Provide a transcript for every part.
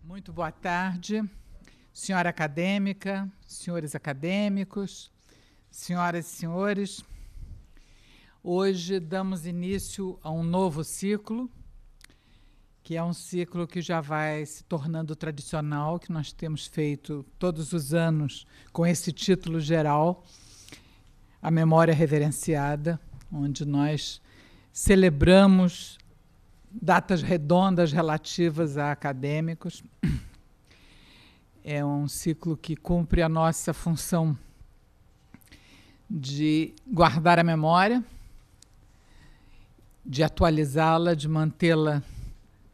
Muito boa tarde, senhora acadêmica, senhores acadêmicos, senhoras e senhores. Hoje damos início a um novo ciclo, que é um ciclo que já vai se tornando tradicional, que nós temos feito todos os anos com esse título geral, A Memória Reverenciada, onde nós celebramos datas redondas relativas a acadêmicos. É um ciclo que cumpre a nossa função de guardar a memória, de atualizá-la, de mantê-la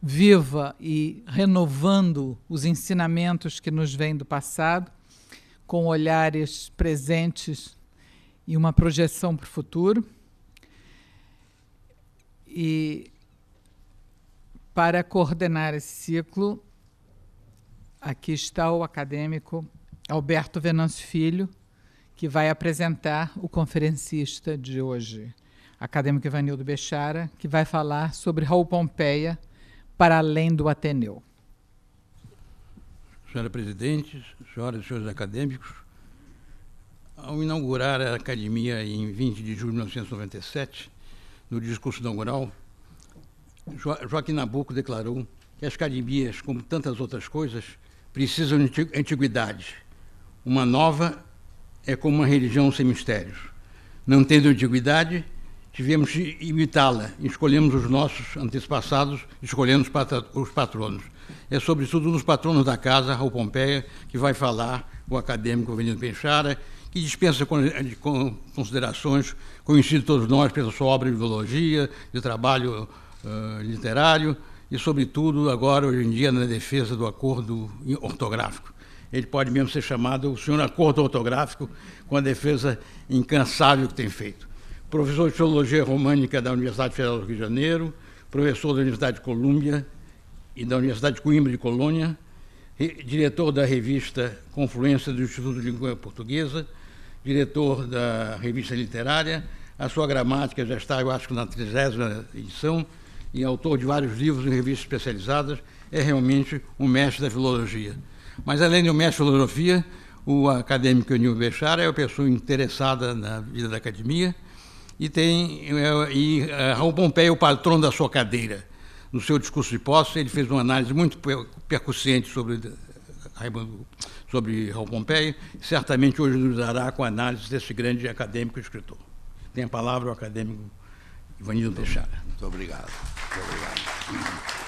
viva e renovando os ensinamentos que nos vêm do passado, com olhares presentes e uma projeção para o futuro. E para coordenar esse ciclo, aqui está o acadêmico Alberto Venâncio Filho, que vai apresentar o conferencista de hoje, acadêmico Ivanildo Bechara, que vai falar sobre Raul Pompeia, para além do Ateneu. Senhora Presidente, senhoras e senhores acadêmicos, ao inaugurar a academia em 20 de julho de 1997, no discurso inaugural, Joaquim Nabuco declarou que as academias, como tantas outras coisas, precisam de antiguidade. Uma nova é como uma religião sem mistérios. Não tendo antiguidade, tivemos de imitá-la. Escolhemos os nossos antepassados, escolhemos os patronos. É sobretudo nos patronos da casa, Raul Pompeia, que vai falar o acadêmico Ivanildo Bechara, que dispensa considerações, conhecido todos nós pela sua obra de biologia, de trabalho literário e, sobretudo, agora, hoje em dia, na defesa do acordo ortográfico. Ele pode mesmo ser chamado o senhor acordo ortográfico, com a defesa incansável que tem feito. Professor de Teologia Românica da Universidade Federal do Rio de Janeiro, professor da Universidade de Colômbia e da Universidade de Coimbra de Colônia, diretor da revista Confluência do Instituto de Língua Portuguesa, diretor da revista literária. A sua gramática já está, eu acho, na 30ª edição, e autor de vários livros em revistas especializadas, é realmente um mestre da filologia. Mas, além de um mestre de filosofia, o acadêmico Ivanildo Bechara é uma pessoa interessada na vida da academia e Raul Pompeia é o patrono da sua cadeira. No seu discurso de posse, ele fez uma análise muito percussiente sobre Raul Pompeia, e certamente hoje nos dará com a análise desse grande acadêmico e escritor. Tem a palavra o acadêmico Ivanildo Bechara. Muito obrigado. Muito obrigado.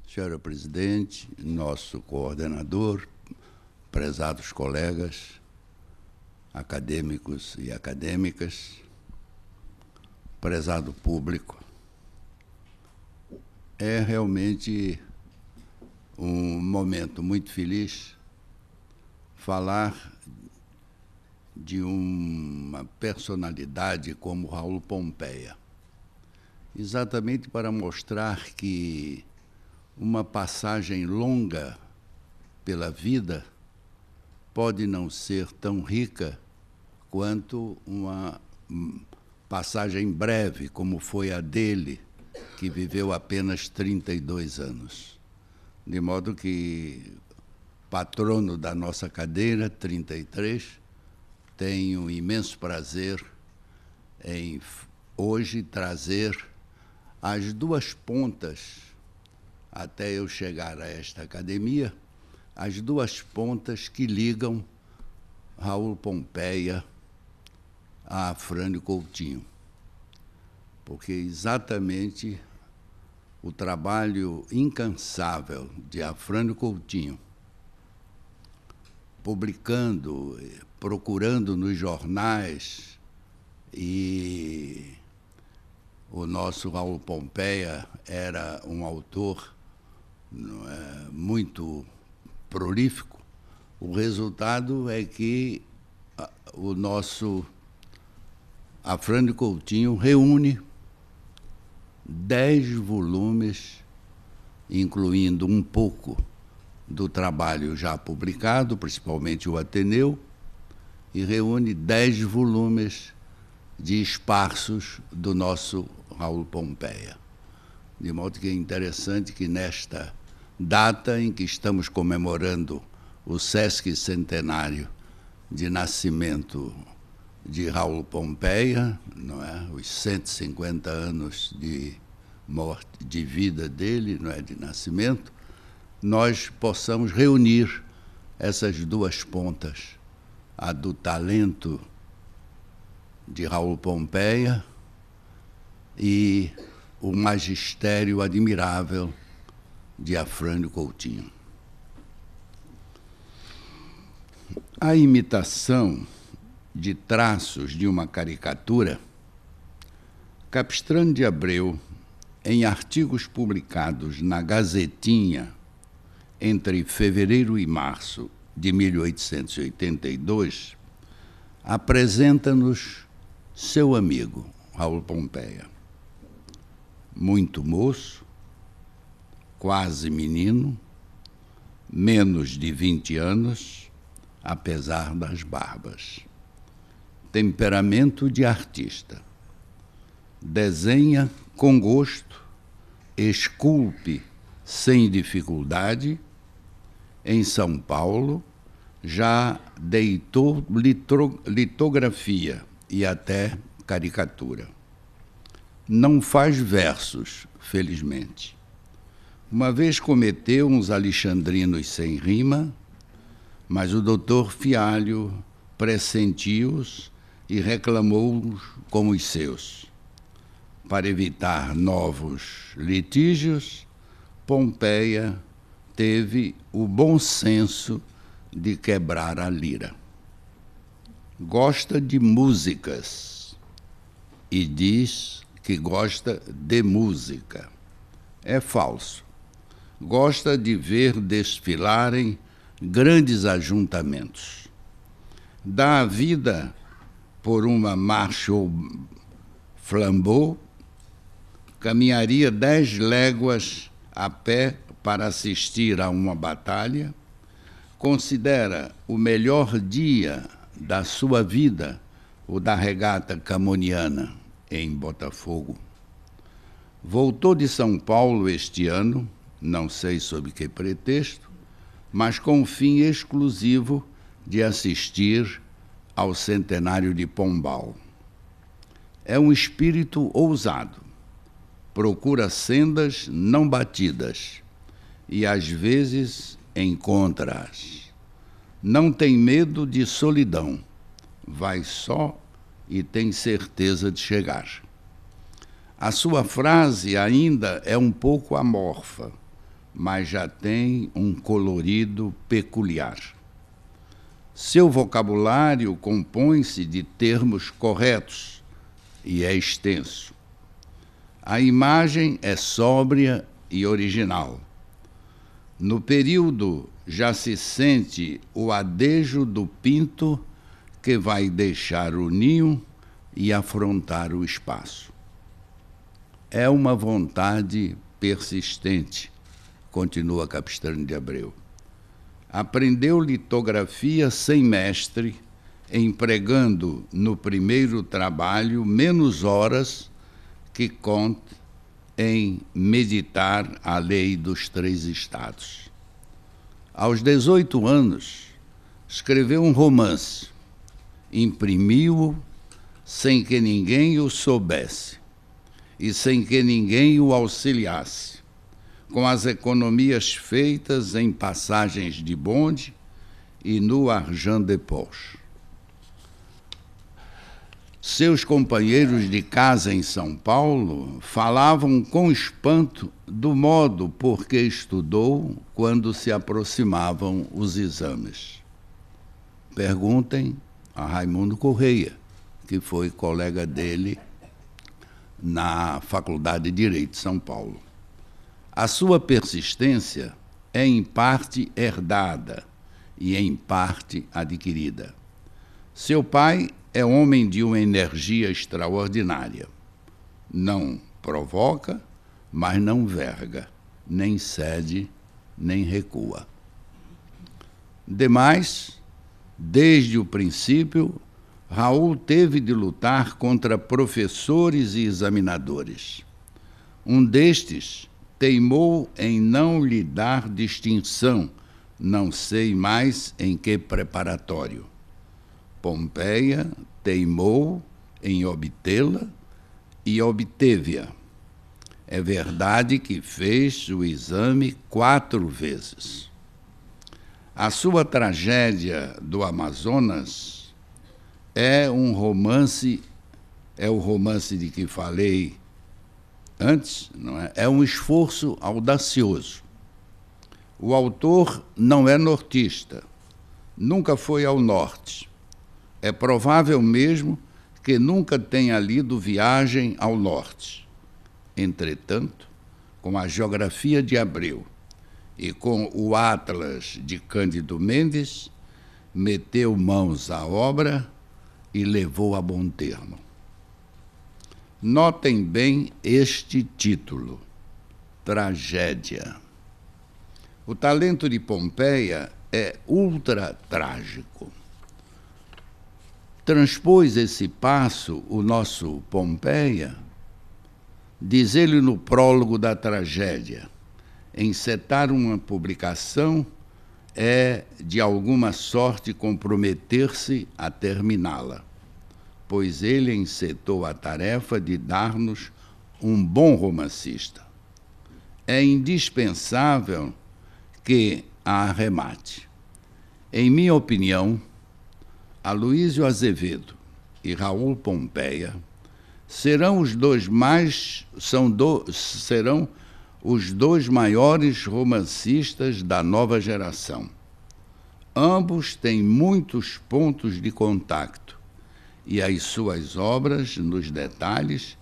Senhora Presidente, nosso coordenador, prezados colegas, acadêmicos e acadêmicas, prezado público, é realmente um momento muito feliz falar de uma personalidade como Raul Pompeia, exatamente para mostrar que uma passagem longa pela vida pode não ser tão rica quanto uma passagem breve, como foi a dele, que viveu apenas 32 anos. De modo que, patrono da nossa cadeira, 33, tenho imenso prazer em hoje trazer as duas pontas, até eu chegar a esta academia, as duas pontas que ligam Raul Pompeia a Afrânio Coutinho. Porque exatamente o trabalho incansável de Afrânio Coutinho, publicando, procurando nos jornais, e o nosso Raul Pompeia era um autor muito prolífico. O resultado é que o nosso Afrânio Coutinho reúne 10 volumes, incluindo um pouco do trabalho já publicado, principalmente o Ateneu, e reúne 10 volumes de esparsos do nosso Raul Pompeia. De modo que é interessante que nesta data em que estamos comemorando o Sesc centenário de nascimento de Raul Pompeia, não é? Os 150 anos de morte, de vida dele, não é? De nascimento, nós possamos reunir essas duas pontas, a do talento de Raul Pompeia e o magistério admirável de Afrânio Coutinho. A imitação de traços de uma caricatura, Capistrano de Abreu, em artigos publicados na Gazetinha entre fevereiro e março de 1882, apresenta-nos seu amigo, Raul Pompeia. Muito moço, quase menino, menos de 20 anos, apesar das barbas. Temperamento de artista. Desenha com gosto, esculpe sem dificuldade. Em São Paulo, já deitou litografia e até caricatura. Não faz versos, felizmente. Uma vez cometeu uns alexandrinos sem rima, mas o doutor Fialho pressentiu-os e reclamou-os como os seus. Para evitar novos litígios, Pompeia teve o bom senso de quebrar a lira. Gosta de músicas e diz que gosta de música. É falso. Gosta de ver desfilarem grandes ajuntamentos. Dá a vida por uma marche ou flambeau, caminharia 10 léguas a pé para assistir a uma batalha, considera o melhor dia da sua vida o da regata camoniana em Botafogo. Voltou de São Paulo este ano, não sei sob que pretexto, mas com o fim exclusivo de assistir ao centenário de Pombal. É um espírito ousado, procura sendas não batidas e, às vezes, encontra-as. Não tem medo de solidão, vai só e tem certeza de chegar. A sua frase ainda é um pouco amorfa, mas já tem um colorido peculiar. Seu vocabulário compõe-se de termos corretos e é extenso. A imagem é sóbria e original. No período já se sente o adejo do pinto que vai deixar o ninho e afrontar o espaço. É uma vontade persistente, continua Capistrano de Abreu. Aprendeu litografia sem mestre, empregando no primeiro trabalho menos horas que Comte em meditar a lei dos 3 estados. Aos 18 anos, escreveu um romance, imprimiu-o sem que ninguém o soubesse e sem que ninguém o auxiliasse, com as economias feitas em passagens de bonde e no argent de poche. Seus companheiros de casa em São Paulo falavam com espanto do modo por que estudou quando se aproximavam os exames. Perguntem a Raimundo Correia, que foi colega dele na Faculdade de Direito de São Paulo. A sua persistência é em parte herdada e em parte adquirida. Seu pai é homem de uma energia extraordinária. Não provoca, mas não verga, nem cede, nem recua. Demais, desde o princípio, Raul teve de lutar contra professores e examinadores. Um destes teimou em não lhe dar distinção, não sei mais em que preparatório. Pompeia teimou em obtê-la e obteve-a. É verdade que fez o exame 4 vezes. A sua tragédia do Amazonas é o romance de que falei antes, não é? É um esforço audacioso. O autor não é nortista, nunca foi ao norte. É provável mesmo que nunca tenha lido Viagem ao Norte. Entretanto, com a Geografia de Abreu e com o Atlas de Cândido Mendes, meteu mãos à obra e levou a bom termo. Notem bem este título, Tragédia. O talento de Pompeia é ultra-trágico. Transpôs esse passo o nosso Pompeia, diz ele no prólogo da tragédia: encetar uma publicação é, de alguma sorte, comprometer-se a terminá-la, pois ele encetou a tarefa de dar-nos um bom romancista. É indispensável que a arremate. Em minha opinião, Aloísio Azevedo e Raul Pompeia serão os dois maiores romancistas da nova geração. Ambos têm muitos pontos de contacto e as suas obras, nos detalhes,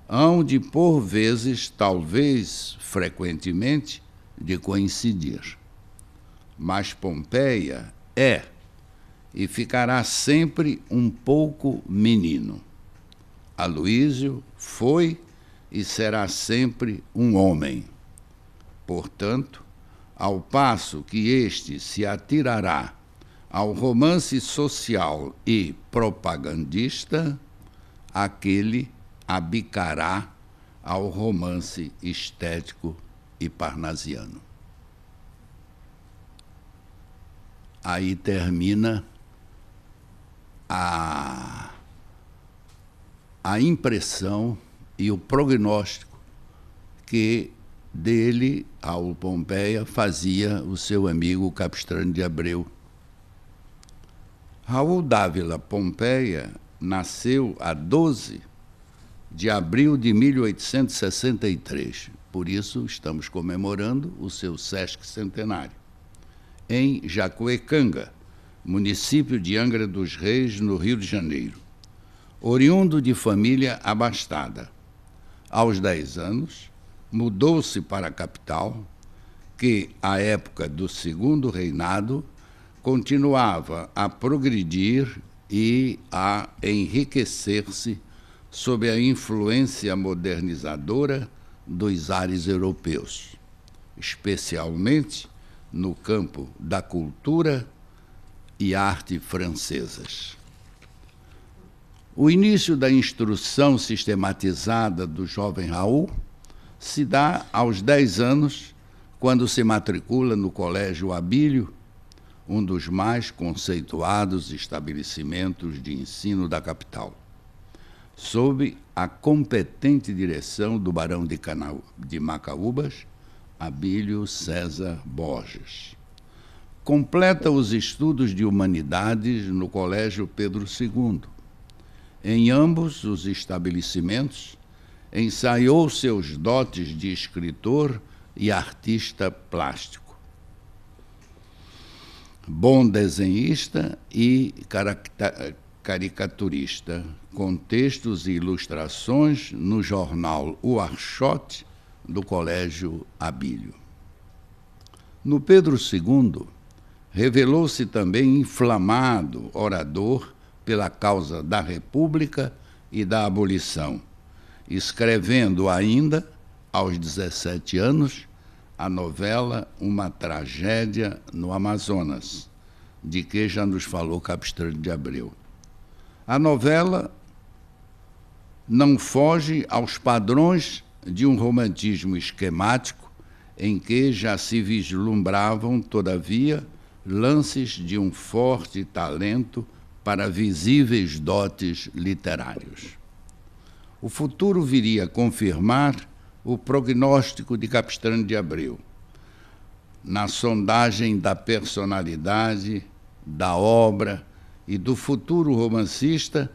hão de, por vezes, talvez frequentemente, de coincidir. Mas Pompeia é e ficará sempre um pouco menino. Aloísio foi e será sempre um homem. Portanto, ao passo que este se atirará ao romance social e propagandista, aquele abicará ao romance estético e parnasiano. Aí termina a impressão e o prognóstico que dele, Raul Pompeia, fazia o seu amigo Capistrano de Abreu. Raul Dávila Pompeia nasceu a 12 de abril de 1863, por isso estamos comemorando o seu sesquicentenário, em Jacuecanga, município de Angra dos Reis, no Rio de Janeiro. Oriundo de família abastada. Aos 10 anos, mudou-se para a capital, que, à época do Segundo Reinado, continuava a progredir e a enriquecer-se sob a influência modernizadora dos ares europeus, especialmente no campo da cultura e arte francesas. O início da instrução sistematizada do jovem Raul se dá aos 10 anos, quando se matricula no Colégio Abílio, um dos mais conceituados estabelecimentos de ensino da capital, sob a competente direção do barão de Macaúbas, Abílio César Borges. Completa os estudos de humanidades no Colégio Pedro II. Em ambos os estabelecimentos, ensaiou seus dotes de escritor e artista plástico. Bom desenhista e caricaturista, com textos e ilustrações no jornal O Archote, do Colégio Abílio. No Pedro II, revelou-se também inflamado orador pela causa da República e da abolição, escrevendo ainda, aos 17 anos, a novela Uma Tragédia no Amazonas, de que já nos falou Capistrano de Abreu. A novela não foge aos padrões de um romantismo esquemático em que já se vislumbravam, todavia, lances de um forte talento para visíveis dotes literários. O futuro viria a confirmar o prognóstico de Capistrano de Abreu, na sondagem da personalidade, da obra e do futuro romancista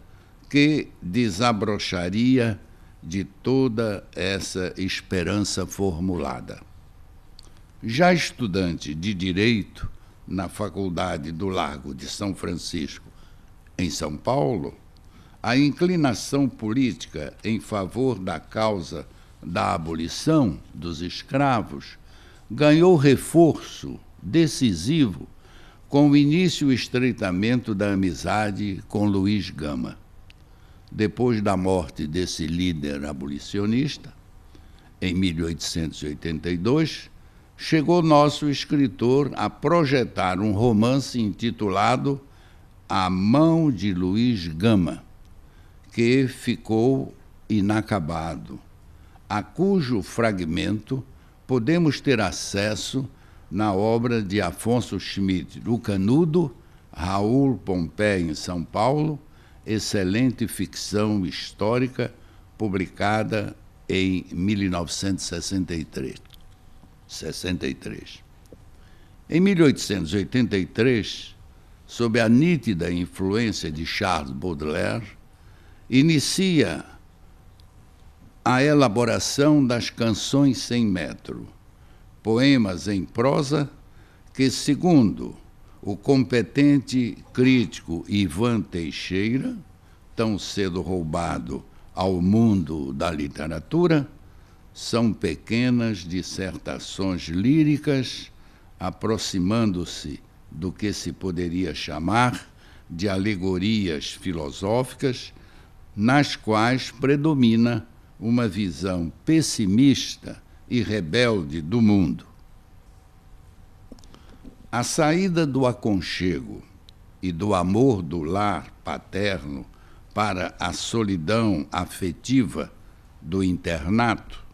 que desabrocharia de toda essa esperança formulada. Já estudante de Direito na Faculdade do Largo de São Francisco, em São Paulo, a inclinação política em favor da causa da abolição dos escravos ganhou reforço decisivo com o início e estreitamento da amizade com Luiz Gama. Depois da morte desse líder abolicionista, em 1882, chegou nosso escritor a projetar um romance intitulado A Mão de Luiz Gama, que ficou inacabado, a cujo fragmento podemos ter acesso na obra de Afonso Schmidt, O Canudo, Raul Pompeia, em São Paulo, excelente ficção histórica, publicada em 1963. Em 1883, sob a nítida influência de Charles Baudelaire, inicia a elaboração das Canções Sem Metro, poemas em prosa que, segundo o competente crítico Ivan Teixeira, tão cedo roubado ao mundo da literatura, são pequenas dissertações líricas, aproximando-se do que se poderia chamar de alegorias filosóficas, nas quais predomina uma visão pessimista e rebelde do mundo. A saída do aconchego e do amor do lar paterno para a solidão afetiva do internato,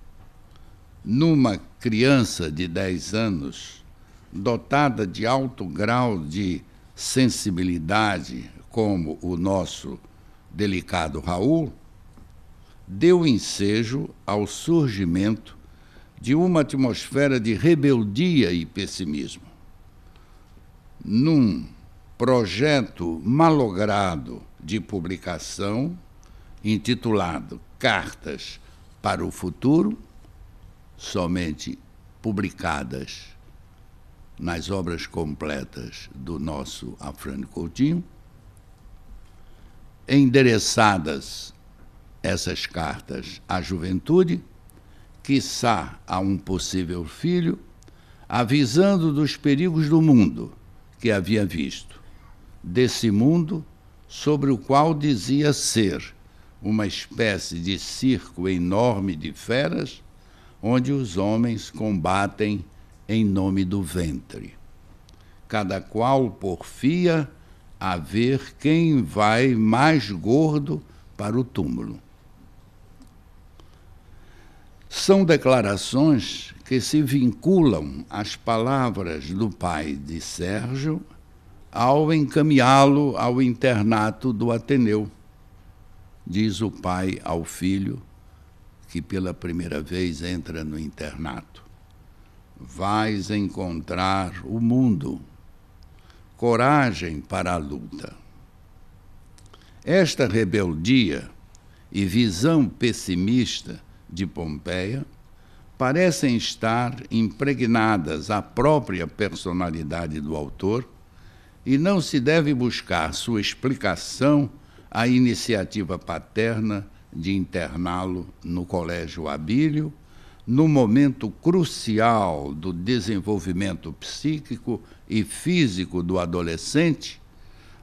numa criança de 10 anos, dotada de alto grau de sensibilidade, como o nosso delicado Raul, deu ensejo ao surgimento de uma atmosfera de rebeldia e pessimismo. Num projeto malogrado de publicação, intitulado Cartas para o Futuro, somente publicadas nas obras completas do nosso Afrânio Coutinho, endereçadas essas cartas à juventude, quiçá a um possível filho, avisando dos perigos do mundo que havia visto, desse mundo sobre o qual dizia ser uma espécie de circo enorme de feras, onde os homens combatem em nome do ventre, cada qual porfia a ver quem vai mais gordo para o túmulo. São declarações que se vinculam às palavras do pai de Sérgio ao encaminhá-lo ao internato do Ateneu. Diz o pai ao filho, que pela primeira vez entra no internato: vais encontrar o mundo, coragem para a luta. Esta rebeldia e visão pessimista de Pompeia parecem estar impregnadas à própria personalidade do autor e não se deve buscar sua explicação à iniciativa paterna de interná-lo no Colégio Abílio, no momento crucial do desenvolvimento psíquico e físico do adolescente,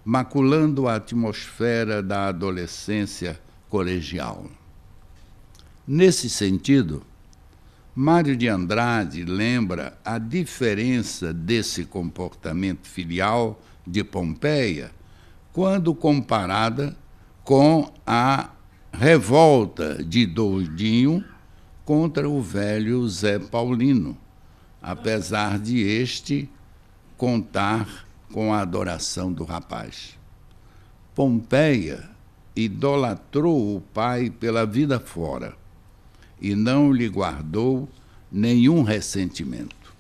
maculando a atmosfera da adolescência colegial. Nesse sentido, Mário de Andrade lembra a diferença desse comportamento filial de Pompeia quando comparada com a revolta de Doudinho contra o velho Zé Paulino, apesar de este contar com a adoração do rapaz. Pompeia idolatrou o pai pela vida fora e não lhe guardou nenhum ressentimento.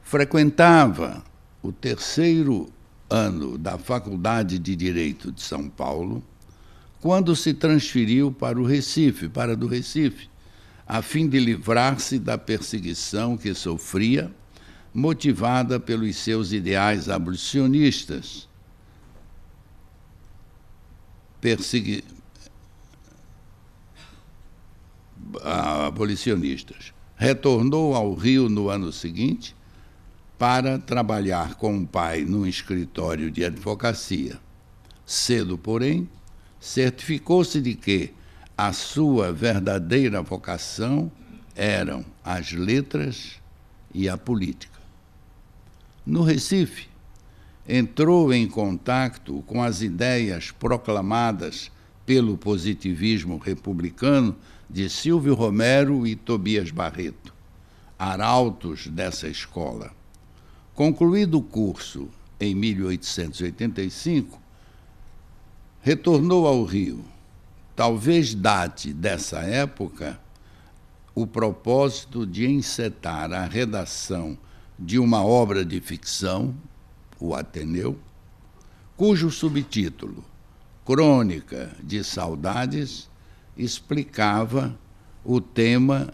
Frequentava o terceiro ano da Faculdade de Direito de São Paulo, quando se transferiu para do Recife, a fim de livrar-se da perseguição que sofria, motivada pelos seus ideais abolicionistas. Retornou ao Rio no ano seguinte para trabalhar com o pai num escritório de advocacia. Cedo, porém, certificou-se de que a sua verdadeira vocação eram as letras e a política. No Recife, entrou em contato com as ideias proclamadas pelo positivismo republicano de Silvio Romero e Tobias Barreto, arautos dessa escola. Concluído o curso em 1885, retornou ao Rio. Talvez date dessa época o propósito de encetar a redação de uma obra de ficção, O Ateneu, cujo subtítulo, Crônica de Saudades, explicava o tema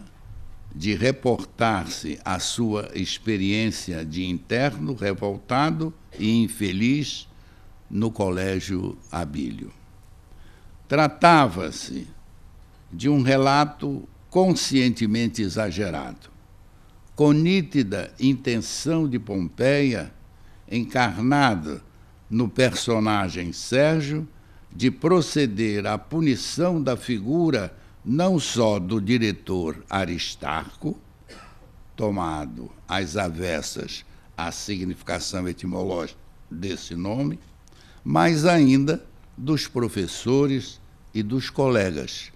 de reportar-se a sua experiência de interno revoltado e infeliz no Colégio Abílio. Tratava-se de um relato conscientemente exagerado, com nítida intenção de Pompeia, encarnada no personagem Sérgio, de proceder à punição da figura não só do diretor Aristarco, tomado às avessas a significação etimológica desse nome, mas ainda dos professores e dos colegas,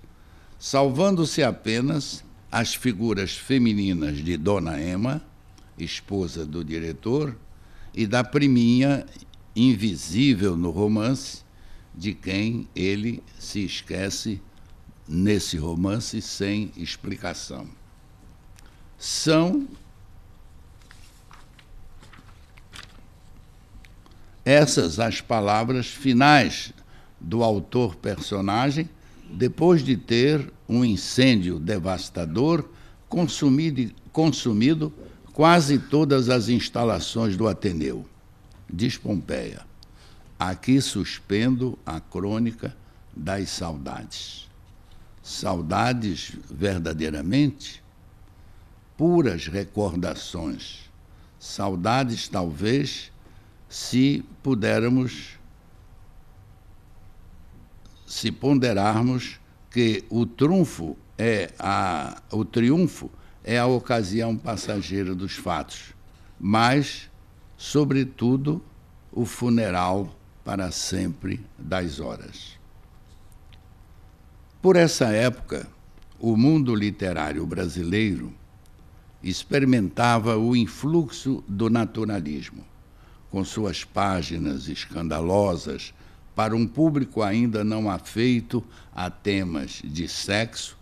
salvando-se apenas as figuras femininas de Dona Ema, esposa do diretor, e da priminha invisível no romance, de quem ele se esquece nesse romance sem explicação. São essas as palavras finais do autor-personagem, depois de ter um incêndio devastador consumido quase todas as instalações do Ateneu. Diz Pompeia: aqui suspendo a crônica das saudades. Saudades verdadeiramente? Puras recordações. Saudades, talvez, se ponderarmos que o triunfo é a ocasião passageira dos fatos, mas, sobretudo, o funeral para sempre das horas. Por essa época, o mundo literário brasileiro experimentava o influxo do naturalismo, com suas páginas escandalosas para um público ainda não afeito a temas de sexo.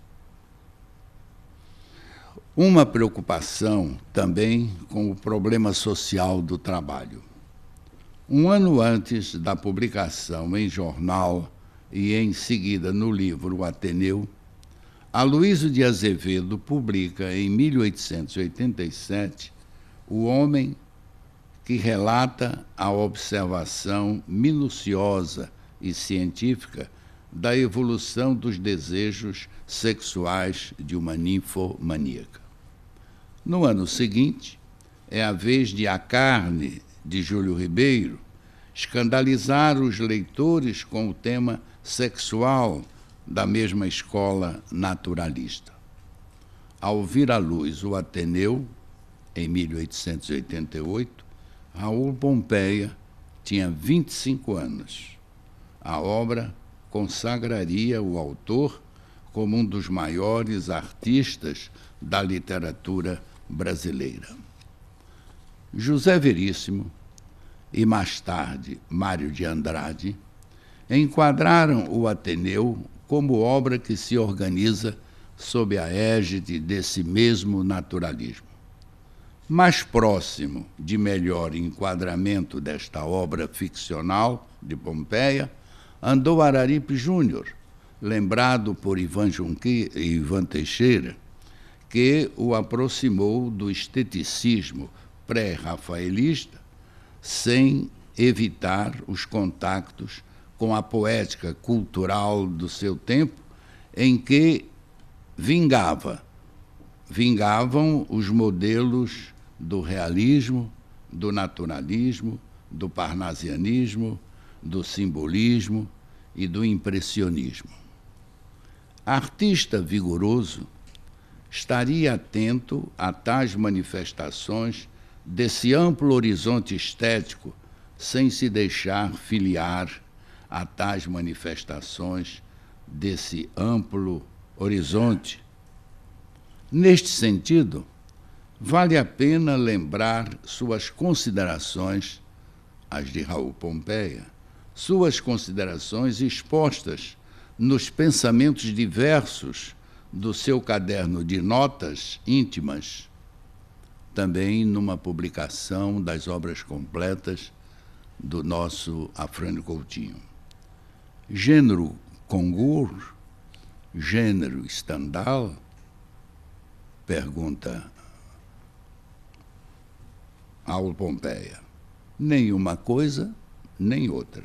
Uma preocupação também com o problema social do trabalho. Um ano antes da publicação em jornal e em seguida no livro O Ateneu, Aloysio de Azevedo publica em 1887 O Homem que relata a observação minuciosa e científica da evolução dos desejos sexuais de uma ninfomaníaca. No ano seguinte, é a vez de A Carne, de Júlio Ribeiro, escandalizar os leitores com o tema sexual da mesma escola naturalista. Ao vir à luz o Ateneu, em 1888, Raul Pompeia tinha 25 anos. A obra consagraria o autor como um dos maiores artistas da literatura brasileira. José Veríssimo e, mais tarde, Mário de Andrade enquadraram o Ateneu como obra que se organiza sob a égide desse mesmo naturalismo. Mais próximo de melhor enquadramento desta obra ficcional de Pompeia, andou Araripe Júnior, lembrado por Ivan Teixeira, que o aproximou do esteticismo pré-rafaelista, sem evitar os contactos com a poética cultural do seu tempo, em que vingavam os modelos do realismo, do naturalismo, do parnasianismo, do simbolismo e do impressionismo. Artista vigoroso, estaria atento a tais manifestações desse amplo horizonte estético, sem se deixar filiar a tais manifestações desse amplo horizonte. Neste sentido, vale a pena lembrar suas considerações, as de Raul Pompeia, suas considerações expostas nos pensamentos diversos do seu caderno de notas íntimas, também numa publicação das obras completas do nosso Afrânio Coutinho. Gênero Congur, gênero Stendhal? Pergunta Raul Pompeia. Nenhuma coisa, nem outra.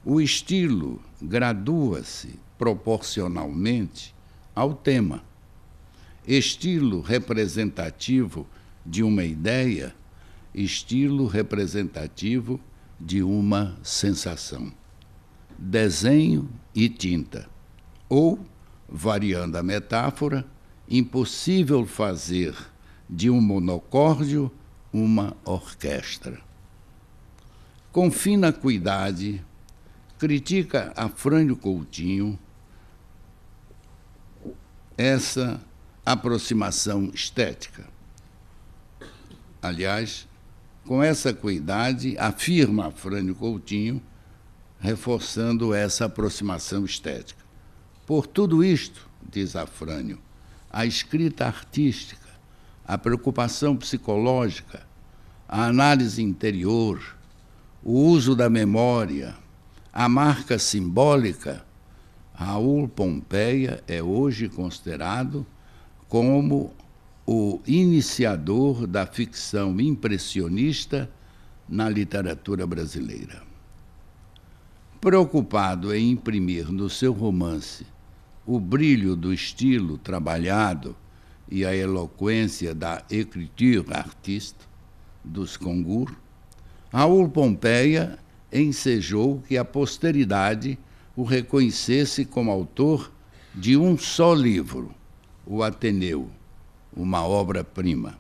O estilo gradua-se proporcionalmente ao tema. Estilo representativo de uma ideia, estilo representativo de uma sensação. Desenho e tinta. Ou, variando a metáfora, impossível fazer de um monocórdio uma orquestra. Com fina acuidade, critica Afrânio Coutinho essa aproximação estética. Aliás, com essa acuidade, afirma Afrânio Coutinho, reforçando essa aproximação estética. Por tudo isto, diz Afrânio, a escrita artística, a preocupação psicológica, a análise interior, o uso da memória, a marca simbólica, Raul Pompeia é hoje considerado como o iniciador da ficção impressionista na literatura brasileira. Preocupado em imprimir no seu romance o brilho do estilo trabalhado e a eloquência da écriture artiste dos Congur, Raul Pompeia ensejou que a posteridade o reconhecesse como autor de um só livro, o Ateneu, uma obra-prima.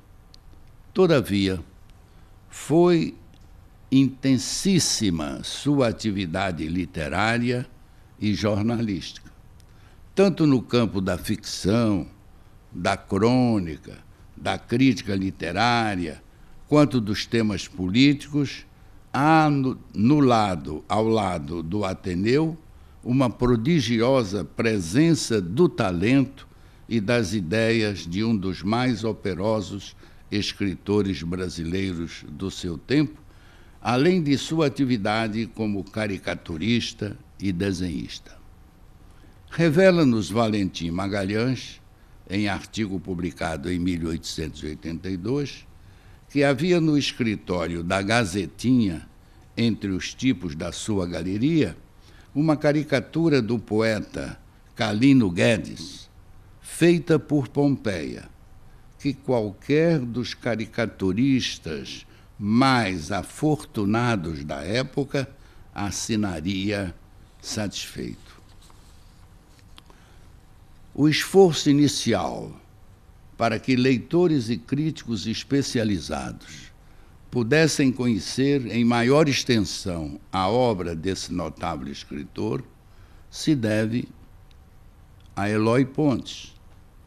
Todavia, foi intensíssima sua atividade literária e jornalística, tanto no campo da ficção, da crônica, da crítica literária, quanto dos temas políticos. Há ao lado do Ateneu, uma prodigiosa presença do talento e das ideias de um dos mais operosos escritores brasileiros do seu tempo, além de sua atividade como caricaturista e desenhista. Revela-nos Valentim Magalhães, em artigo publicado em 1882, que havia no escritório da Gazetinha, entre os tipos da sua galeria, uma caricatura do poeta Calino Guedes, feita por Pompeia, que qualquer dos caricaturistas mais afortunados da época assinaria satisfeito. O esforço inicial para que leitores e críticos especializados pudessem conhecer em maior extensão a obra desse notável escritor se deve a Eloy Pontes,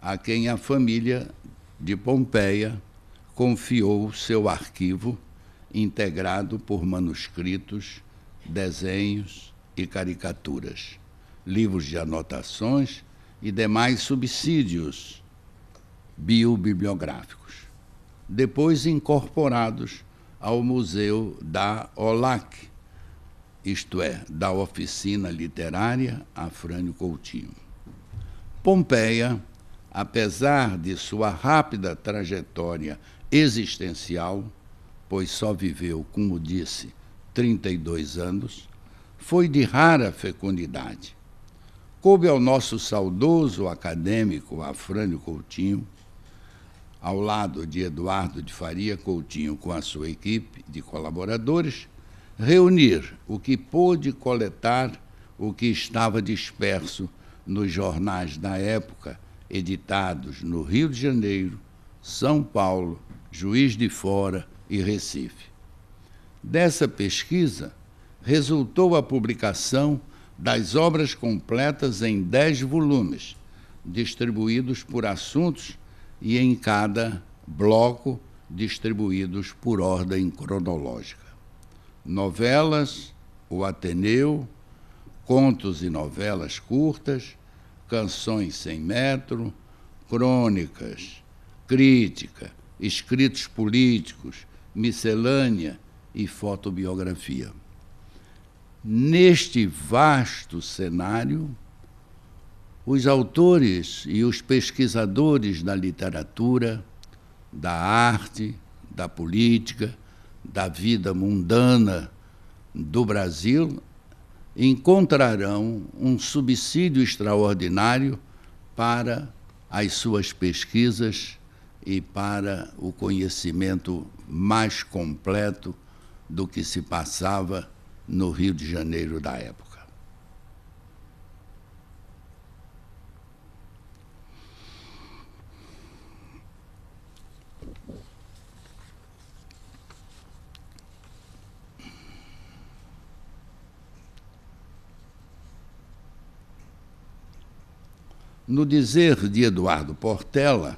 a quem a família de Pompeia confiou seu arquivo integrado por manuscritos, desenhos e caricaturas, livros de anotações e demais subsídios biobibliográficos, depois incorporados ao Museu da OLAC, isto é, da Oficina Literária Afrânio Coutinho. Pompeia, apesar de sua rápida trajetória existencial, pois só viveu, como disse, 32 anos, foi de rara fecundidade. Coube ao nosso saudoso acadêmico Afrânio Coutinho, ao lado de Eduardo de Faria Coutinho com a sua equipe de colaboradores, reunir o que pôde coletar, o que estava disperso nos jornais da época, editados no Rio de Janeiro, São Paulo, Juiz de Fora e Recife. Dessa pesquisa, resultou a publicação das obras completas em 10 volumes, distribuídos por assuntos e em cada bloco distribuídos por ordem cronológica. Novelas, O Ateneu, contos e novelas curtas, canções sem metro, crônicas, crítica, escritos políticos, miscelânea e fotobiografia. Neste vasto cenário, os autores e os pesquisadores da literatura, da arte, da política, da vida mundana do Brasil encontrarão um subsídio extraordinário para as suas pesquisas e para o conhecimento mais completo do que se passava no Rio de Janeiro da época. No dizer de Eduardo Portela,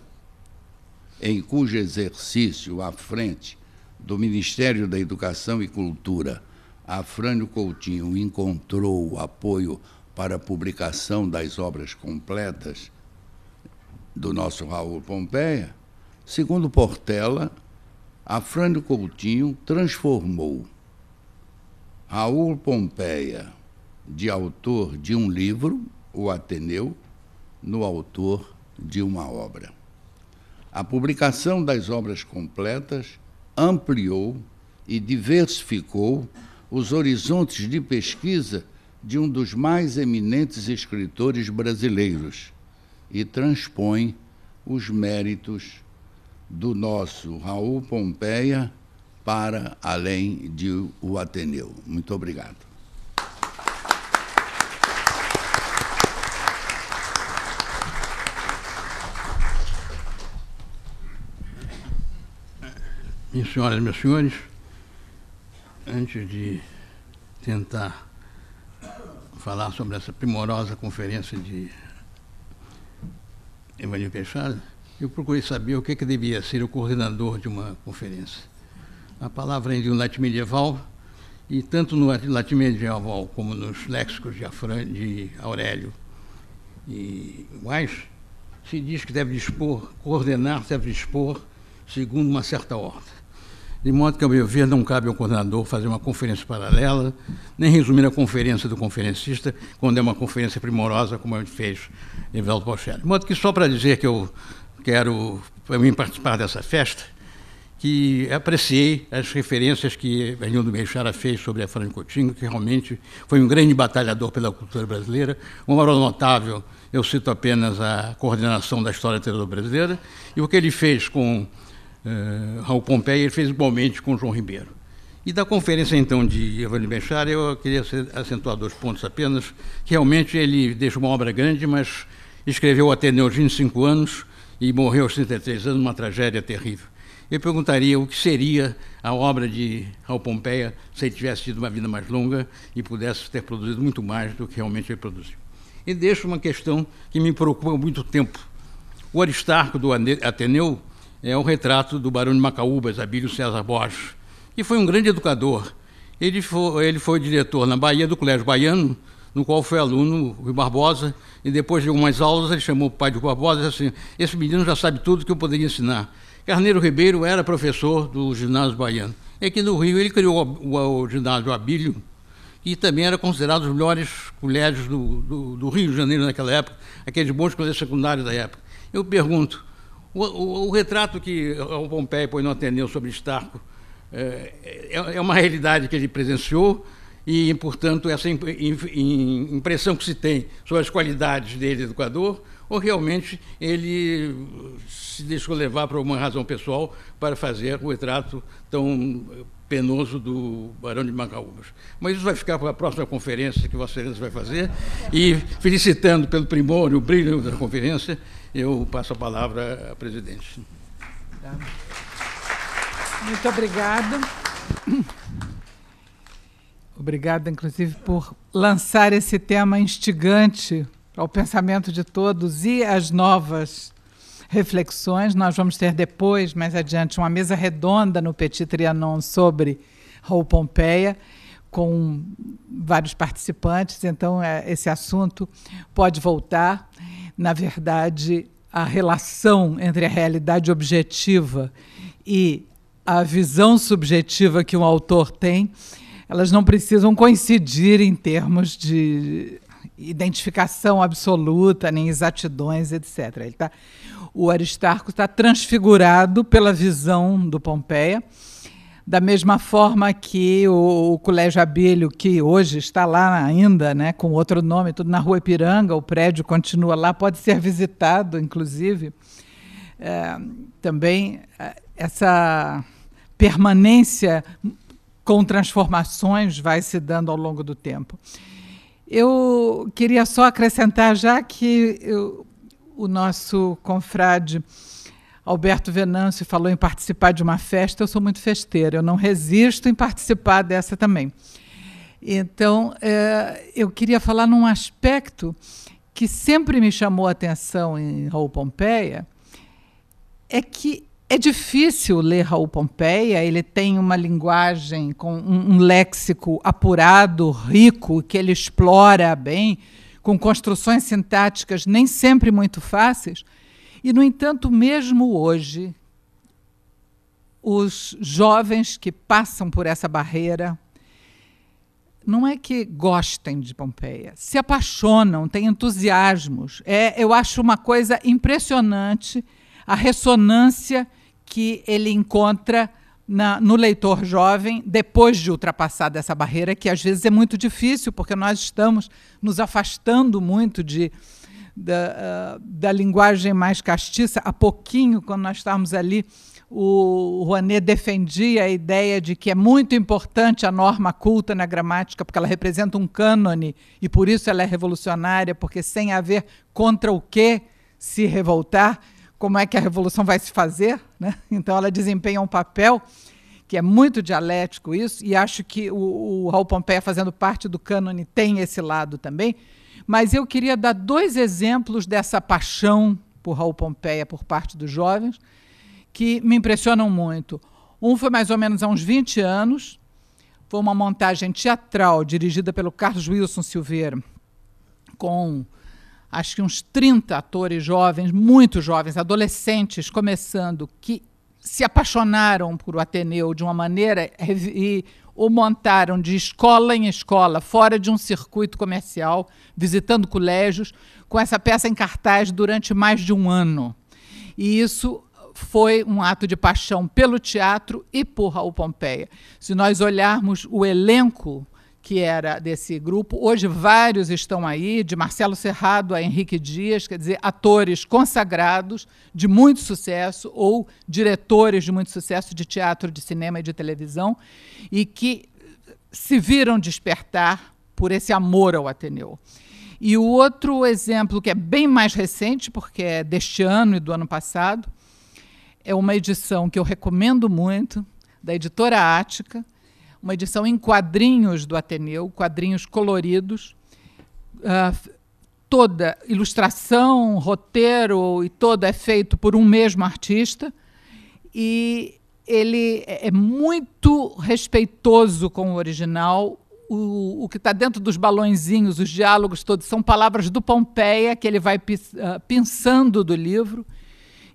em cujo exercício à frente do Ministério da Educação e Cultura, Afrânio Coutinho encontrou apoio para a publicação das obras completas do nosso Raul Pompeia, segundo Portela, Afrânio Coutinho transformou Raul Pompeia, de autor de um livro, O Ateneu, no autor de uma obra. A publicação das obras completas ampliou e diversificou os horizontes de pesquisa de um dos mais eminentes escritores brasileiros e transpõe os méritos do nosso Raul Pompeia para além de O Ateneu. Muito obrigado. Minhas senhoras e meus senhores, antes de tentar falar sobre essa primorosa conferência de Evanil Peixoto, eu procurei saber o que devia ser o coordenador de uma conferência. A palavra é de um latim medieval, e tanto no latim medieval como nos léxicos de Aurélio e Weiss, se diz que deve dispor, coordenar, deve dispor segundo uma certa ordem. De modo que, ao meu ver, não cabe ao coordenador fazer uma conferência paralela, nem resumir a conferência do conferencista, quando é uma conferência primorosa, como ele fez Evaldo Pochelli. De modo que, só para dizer que eu quero, para mim, participar dessa festa, que apreciei as referências que Evanildo Beixara fez sobre Afrânio Coutinho, que realmente foi um grande batalhador pela cultura brasileira, uma obra notável. Eu cito apenas a coordenação da história literária brasileira, e o que ele fez com Raul Pompeia, ele fez igualmente com João Ribeiro. E da conferência, então, de Evangelho Benchara, eu queria acentuar 2 pontos apenas, que realmente ele deixa uma obra grande, mas escreveu o Ateneu aos 25 anos e morreu aos 33 anos, uma tragédia terrível. Eu perguntaria o que seria a obra de Raul Pompeia se ele tivesse tido uma vida mais longa e pudesse ter produzido muito mais do que realmente ele produziu. E deixo uma questão que me preocupa há muito tempo. O Aristarco do Ateneu é o retrato do Barão de Macaúbas, Abílio César Borges, que foi um grande educador. Ele foi diretor na Bahia do Colégio Baiano, no qual foi aluno Rui Barbosa, e depois de algumas aulas ele chamou o pai de Rui Barbosa e disse assim: esse menino já sabe tudo que eu poderia ensinar. Carneiro Ribeiro era professor do ginásio baiano. E aqui no Rio ele criou o ginásio Abílio, que também era considerado os melhores colégios do Rio de Janeiro naquela época, aqueles bons colégios secundários da época. Eu pergunto, o retrato que o Pompeia põe no Ateneu sobre Aristarco é uma realidade que ele presenciou e, portanto, essa impressão que se tem sobre as qualidades dele, educador, ou realmente ele se deixou levar por uma razão pessoal para fazer o retrato tão penoso do Barão de Macaúbas. Mas isso vai ficar para a próxima conferência que Vossa Excelência vai fazer. E, felicitando pelo primor e o brilho da conferência, eu passo a palavra à presidente. Muito obrigada. Obrigada, inclusive, por lançar esse tema instigante ao pensamento de todos e as novas reflexões. Nós vamos ter depois, mais adiante, uma mesa redonda no Petit Trianon sobre Raul Pompeia, com vários participantes, então esse assunto pode voltar. Na verdade, a relação entre a realidade objetiva e a visão subjetiva que um autor tem, elas não precisam coincidir em termos de identificação absoluta, nem exatidões, etc. O Aristarco está transfigurado pela visão do Pompeia, da mesma forma que o Colégio Abílio, que hoje está lá ainda, né, com outro nome, tudo na Rua Ipiranga, o prédio continua lá, pode ser visitado, inclusive. Também essa permanência com transformações vai se dando ao longo do tempo. Eu queria só acrescentar, já que o nosso confrade Alberto Venâncio falou em participar de uma festa, eu sou muito festeira, eu não resisto em participar dessa também. Então, eu queria falar num aspecto que sempre me chamou a atenção em Raul Pompeia, é que é difícil ler Raul Pompeia, ele tem uma linguagem com um léxico apurado, rico, que ele explora bem, com construções sintáticas nem sempre muito fáceis. E, no entanto, mesmo hoje, os jovens que passam por essa barreira não é que gostem de Pompeia, se apaixonam, têm entusiasmos. Eu acho uma coisa impressionante a ressonância que ele encontra no leitor jovem depois de ultrapassar dessa barreira, que às vezes é muito difícil, porque nós estamos nos afastando muito da linguagem mais castiça. Há pouquinho, quando nós estávamos ali, o Rouanet defendia a ideia de que é muito importante a norma culta na gramática, porque ela representa um cânone, e por isso ela é revolucionária, porque sem haver contra o que se revoltar, como é que a revolução vai se fazer, né? Então ela desempenha um papel que é muito dialético isso, e acho que o Raul Pompeia, fazendo parte do cânone, tem esse lado também. Mas eu queria dar 2 exemplos dessa paixão por Raul Pompeia por parte dos jovens, que me impressionam muito. Um foi mais ou menos há uns 20 anos, foi uma montagem teatral dirigida pelo Carlos Wilson Silveira, com acho que uns 30 atores jovens, muito jovens, adolescentes começando, que se apaixonaram por o Ateneu de uma maneira e o montaram de escola em escola, fora de um circuito comercial, visitando colégios, com essa peça em cartaz durante mais de um ano. E isso foi um ato de paixão pelo teatro e por Raul Pompeia. Se nós olharmos o elenco que era desse grupo. Hoje vários estão aí, de Marcelo Serrado a Henrique Dias, quer dizer, atores consagrados de muito sucesso ou diretores de muito sucesso de teatro, de cinema e de televisão, e que se viram despertar por esse amor ao Ateneu. E o outro exemplo, que é bem mais recente, porque é deste ano e do ano passado, é uma edição que eu recomendo muito, da editora Ática, uma edição em quadrinhos do Ateneu, quadrinhos coloridos, toda ilustração, roteiro e todo é feito por um mesmo artista, e ele é muito respeitoso com o original. O que está dentro dos balõezinhos, os diálogos todos, são palavras do Pompeia, que ele vai pensando do livro,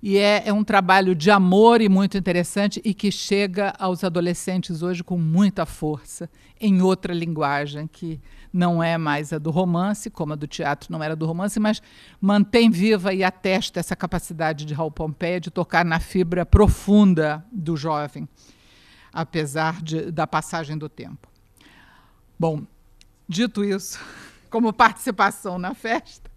e é um trabalho de amor e muito interessante, e que chega aos adolescentes hoje com muita força, em outra linguagem, que não é mais a do romance, como a do teatro não era do romance, mas mantém viva e atesta essa capacidade de Raul Pompeia de tocar na fibra profunda do jovem, apesar da passagem do tempo. Bom, dito isso, como participação na festa,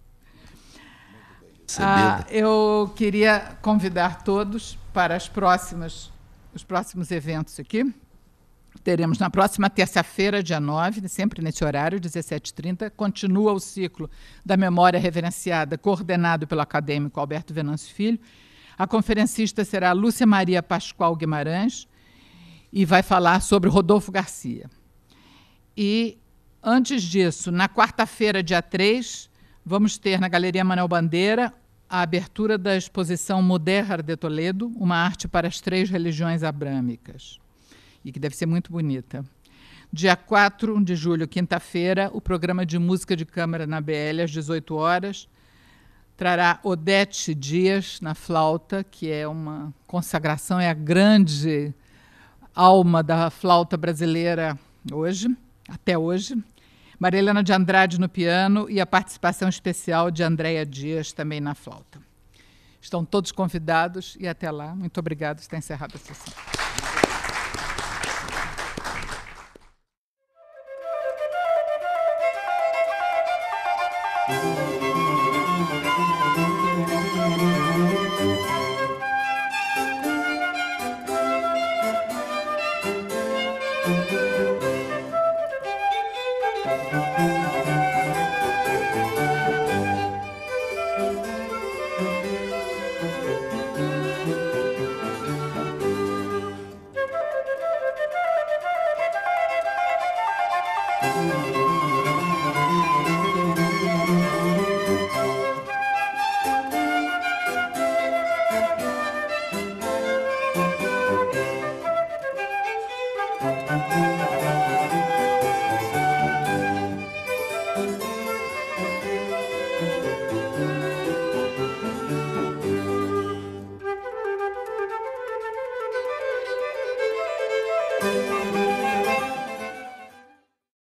eu queria convidar todos para os próximos eventos aqui. Teremos na próxima terça-feira, dia 9, sempre nesse horário, 17h30, continua o ciclo da Memória Reverenciada, coordenado pelo acadêmico Alberto Venâncio Filho. A conferencista será Lúcia Maria Pascoal Guimarães e vai falar sobre Rodolfo Garcia. E, antes disso, na quarta-feira, dia 3, vamos ter na Galeria Manuel Bandeira a abertura da exposição Mudejar de Toledo, uma arte para as 3 religiões abrâmicas, e que deve ser muito bonita. Dia 4 de julho, quinta-feira, o programa de música de câmara na BL, às 18 horas, trará Odete Dias na flauta, que é uma consagração, é a grande alma da flauta brasileira hoje, até hoje. Maria Helena de Andrade no piano e a participação especial de Andréia Dias também na flauta. Estão todos convidados e até lá. Muito obrigada. Está encerrada a sessão.